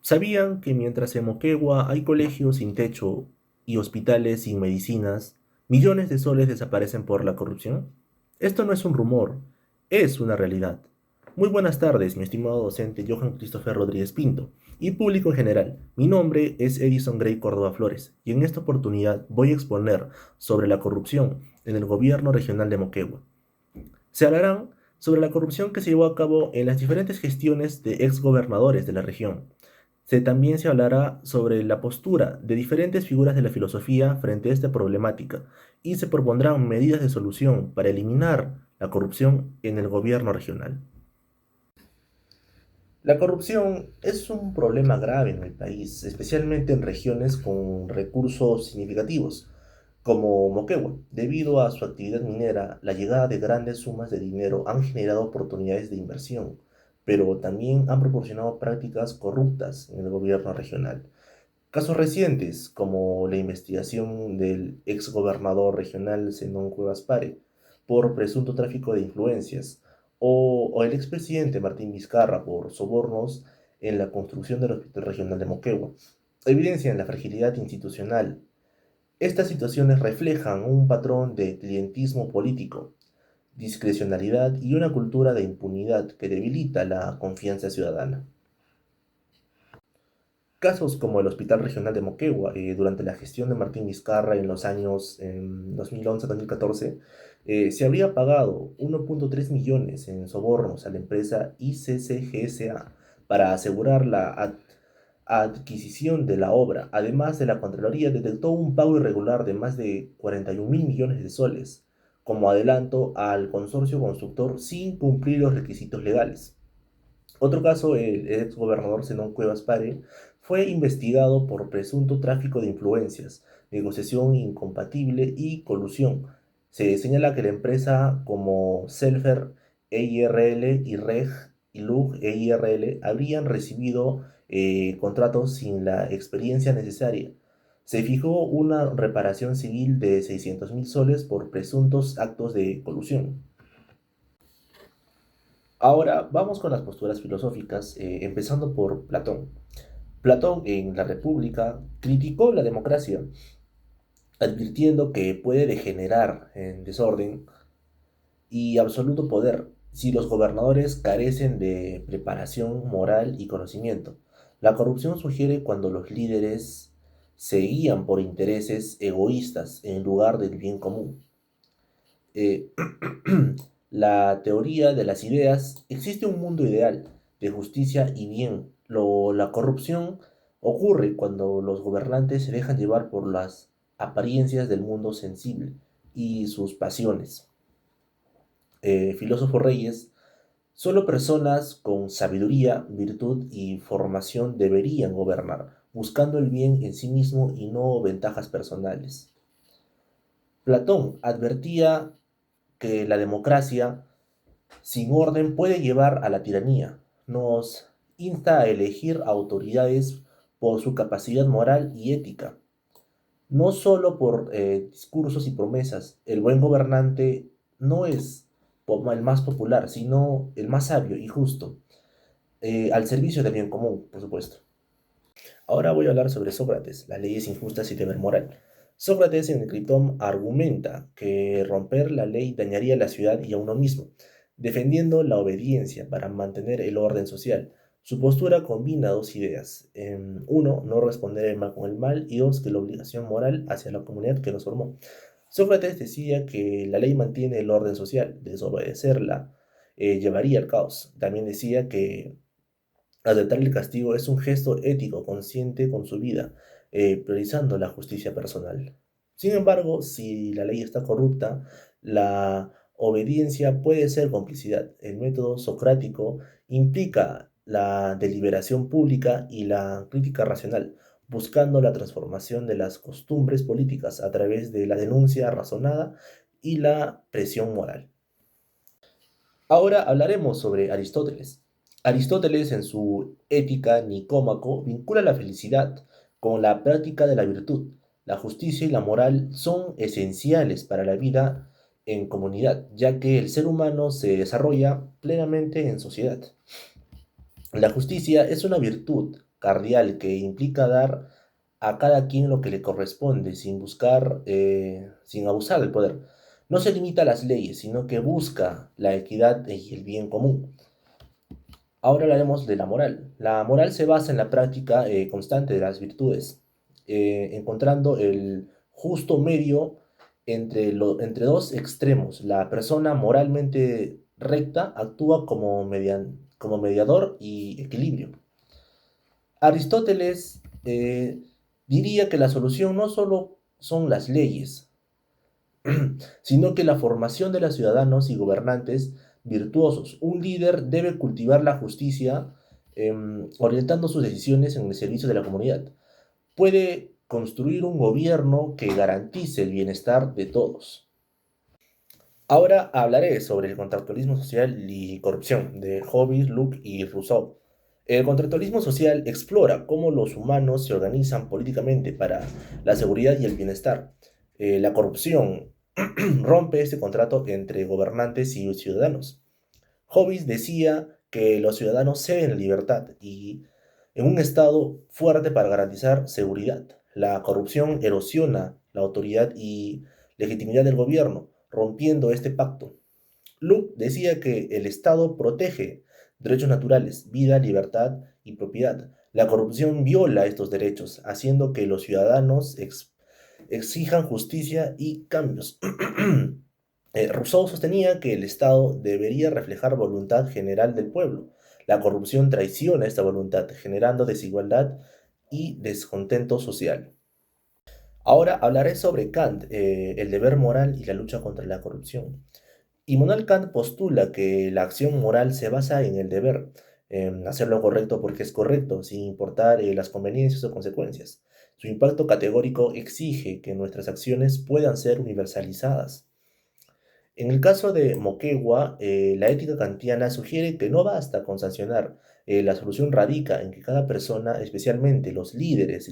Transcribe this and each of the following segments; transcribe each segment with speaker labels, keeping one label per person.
Speaker 1: ¿Sabían que mientras en Moquegua hay colegios sin techo y hospitales sin medicinas, millones de soles desaparecen por la corrupción? Esto no es un rumor, es una realidad. Muy buenas tardes, mi estimado docente Johan Christopher Rodríguez Pinto y público en general. Mi nombre es Edison Gray Córdoba Flores y en esta oportunidad voy a exponer sobre la corrupción en el gobierno regional de Moquegua. Se hablarán sobre la corrupción que se llevó a cabo en las diferentes gestiones de exgobernadores de la región. También se hablará sobre la postura de diferentes figuras de la filosofía frente a esta problemática y se propondrán medidas de solución para eliminar la corrupción en el gobierno regional. La corrupción es un problema grave en el país, especialmente en regiones con recursos significativos, como Moquegua. Debido a su actividad minera, la llegada de grandes sumas de dinero han generado oportunidades de inversión, pero también han proporcionado prácticas corruptas en el gobierno regional. Casos recientes, como la investigación del exgobernador regional Zenón Cuevas Pare por presunto tráfico de influencias, o el expresidente Martín Vizcarra por sobornos en la construcción del Hospital Regional de Moquegua, evidencian la fragilidad institucional. Estas situaciones reflejan un patrón de clientismo político, discrecionalidad y una cultura de impunidad que debilita la confianza ciudadana. Casos como el Hospital Regional de Moquegua, durante la gestión de Martín Vizcarra en los años 2011-2014, se habría pagado 1.3 millones en sobornos a la empresa ICCGSA para asegurar la adquisición de la obra. Además de la Contraloría detectó un pago irregular de más de 41 mil millones de soles como adelanto al consorcio constructor sin cumplir los requisitos legales. Otro caso, el ex gobernador Zenón Cuevas Pare fue investigado por presunto tráfico de influencias, negociación incompatible y colusión. Se señala que la empresa como Selfer EIRL y Reg y Lug EIRL habrían recibido contratos sin la experiencia necesaria. Se fijó una reparación civil de 600.000 soles por presuntos actos de colusión. Ahora vamos con las posturas filosóficas, empezando por Platón. Platón en La República criticó la democracia, advirtiendo que puede degenerar en desorden y absoluto poder si los gobernadores carecen de preparación moral y conocimiento. La corrupción sugiere cuando los líderes se guían por intereses egoístas en lugar del bien común. Eh, la teoría de las ideas, existe un mundo ideal de justicia y bien. La corrupción ocurre cuando los gobernantes se dejan llevar por las apariencias del mundo sensible y sus pasiones. Filósofo Reyes, solo personas con sabiduría, virtud y formación deberían gobernar, buscando el bien en sí mismo y no ventajas personales. Platón advertía que la democracia sin orden puede llevar a la tiranía. Nos insta a elegir autoridades por su capacidad moral y ética, no solo por discursos y promesas. El buen gobernante no es el más popular, sino el más sabio y justo, al servicio del bien común, por supuesto. Ahora voy a hablar sobre Sócrates, las leyes injustas y deber moral. Sócrates en el Critón argumenta que romper la ley dañaría a la ciudad y a uno mismo, defendiendo la obediencia para mantener el orden social. Su postura combina dos ideas. Uno, no responder el mal con el mal, y dos, que la obligación moral hacia la comunidad que nos formó. Sócrates decía que la ley mantiene el orden social, desobedecerla llevaría al caos. También decía que aceptar el castigo es un gesto ético consciente con su vida, priorizando la justicia personal. Sin embargo, si la ley está corrupta, la obediencia puede ser complicidad. El método socrático implica la deliberación pública y la crítica racional, buscando la transformación de las costumbres políticas a través de la denuncia razonada y la presión moral. Ahora hablaremos sobre Aristóteles. Aristóteles, en su Ética Nicómaco, vincula la felicidad con la práctica de la virtud. La justicia y la moral son esenciales para la vida en comunidad, ya que el ser humano se desarrolla plenamente en sociedad. La justicia es una virtud cardial que implica dar a cada quien lo que le corresponde sin buscar, sin abusar del poder. No se limita a las leyes, sino que busca la equidad y el bien común. Ahora hablaremos de la moral. La moral se basa en la práctica constante de las virtudes, encontrando el justo medio entre dos extremos. La persona moralmente recta actúa como mediador y equilibrio. Aristóteles diría que la solución no solo son las leyes, sino que la formación de los ciudadanos y gobernantes virtuosos. Un líder debe cultivar la justicia, orientando sus decisiones en el servicio de la comunidad. Puede construir un gobierno que garantice el bienestar de todos. Ahora hablaré sobre el contractualismo social y corrupción de Hobbes, Locke y Rousseau. El contractualismo social explora cómo los humanos se organizan políticamente para la seguridad y el bienestar. La corrupción rompe este contrato entre gobernantes y ciudadanos. Hobbes decía que los ciudadanos ceden la libertad y en un Estado fuerte para garantizar seguridad. La corrupción erosiona la autoridad y legitimidad del gobierno, rompiendo este pacto. Locke decía que el Estado protege derechos naturales, vida, libertad y propiedad. La corrupción viola estos derechos, haciendo que los ciudadanos exijan justicia y cambios. Rousseau sostenía que el Estado debería reflejar voluntad general del pueblo. La corrupción traiciona esta voluntad, generando desigualdad y descontento social. Ahora hablaré sobre Kant, el deber moral y la lucha contra la corrupción. Immanuel Kant postula que la acción moral se basa en el deber, en hacer lo correcto porque es correcto, sin importar las conveniencias o consecuencias. Su impacto categórico exige que nuestras acciones puedan ser universalizadas. En el caso de Moquegua, la ética kantiana sugiere que no basta con sancionar. La solución radica en que cada persona, especialmente los líderes,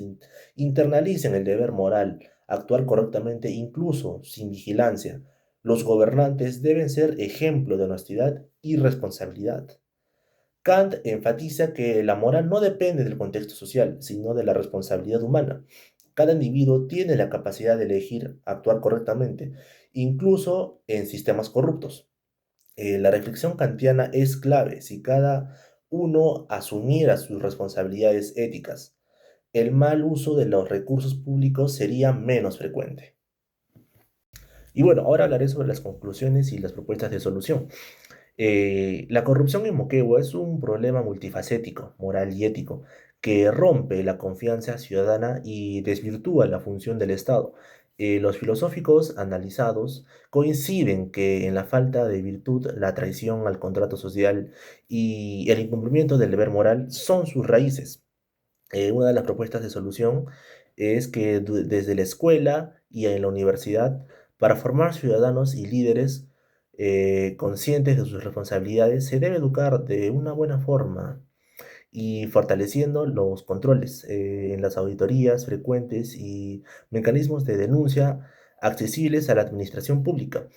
Speaker 1: internalicen el deber moral, actuar correctamente incluso sin vigilancia. Los gobernantes deben ser ejemplo de honestidad y responsabilidad. Kant enfatiza que la moral no depende del contexto social, sino de la responsabilidad humana. Cada individuo tiene la capacidad de elegir actuar correctamente, incluso en sistemas corruptos. La reflexión kantiana es clave si cada uno asumiera sus responsabilidades éticas. El mal uso de los recursos públicos sería menos frecuente. Y bueno, ahora hablaré sobre las conclusiones y las propuestas de solución. La corrupción en Moquegua es un problema multifacético, moral y ético, que rompe la confianza ciudadana y desvirtúa la función del Estado. Los filosóficos analizados coinciden que en la falta de virtud, la traición al contrato social y el incumplimiento del deber moral son sus raíces. Una de las propuestas de solución es que desde la escuela y en la universidad, para formar ciudadanos y líderes conscientes de sus responsabilidades, se debe educar de una buena forma y fortaleciendo los controles en las auditorías frecuentes y mecanismos de denuncia accesibles a la administración pública.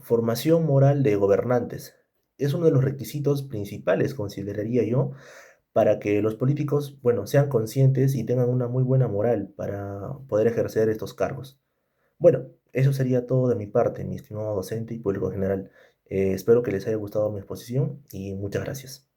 Speaker 1: Formación moral de gobernantes. Es uno de los requisitos principales, consideraría yo, para que los políticos, bueno, sean conscientes y tengan una muy buena moral para poder ejercer estos cargos. Bueno, eso sería todo de mi parte, mi estimado docente y público en general. Espero que les haya gustado mi exposición y muchas gracias.